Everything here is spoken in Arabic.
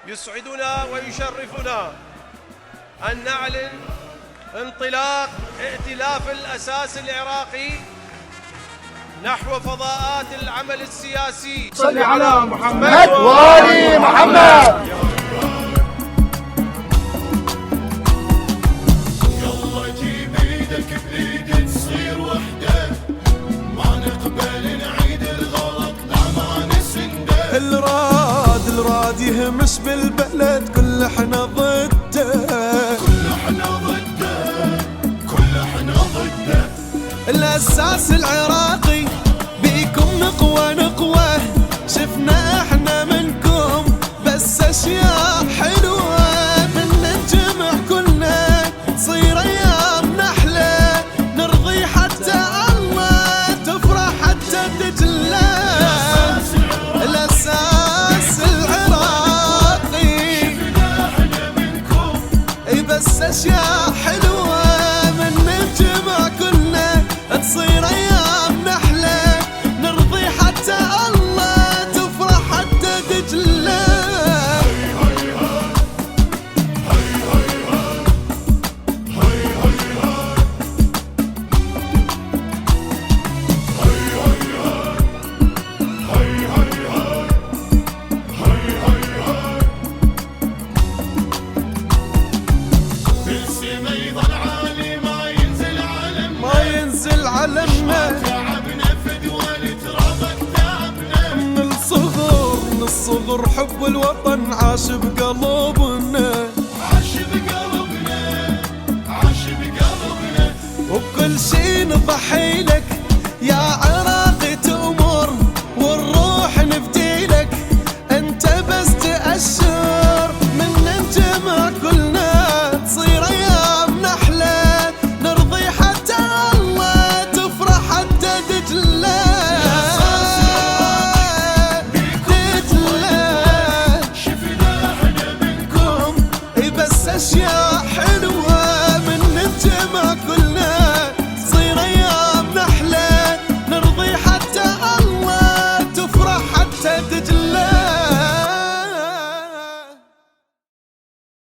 يسعدنا ويشرفنا أن نعلن انطلاق ائتلاف الأساس العراقي نحو فضاءات العمل السياسي. صل على محمد وآل محمد. يلا جيب ايدك بايد تصير وحده، ما نقبل نعيد الغلط لا ما نسنده. الراد يهمس بالبلد كل احنا ضده، الأساس العراقي بيكم نقوى شفنا احنا منكم بس اشياء حلوة، من نجمع كلنا تصير ايام نحلة، نرضي حتى الله تفرح حتى دجلة. الأساس العراقي شفنا احنا منكم بس اشياء حلوة، من نجمع كلنا تصير ايام نحلة، نرضي حتى الله تفرح حتى دجلة. بالسما يظل عالي ما ينزل علمنا، ما ينزل علمنا تعبنا فدوى ترابك تعبنا. من الصغر حب الوطن عاش بقلوبنا، عاش بقلبنا، عاش بقلبنا. وبكل شي نضحي لك يا عراقي تأمر، والروح نفدي لك انت بس تأشر، من نجمع كلنا تصير ايام نحلة، نرضي حتى الله تفرح حتى دجلة. شفنا احنا منكم بس اشياء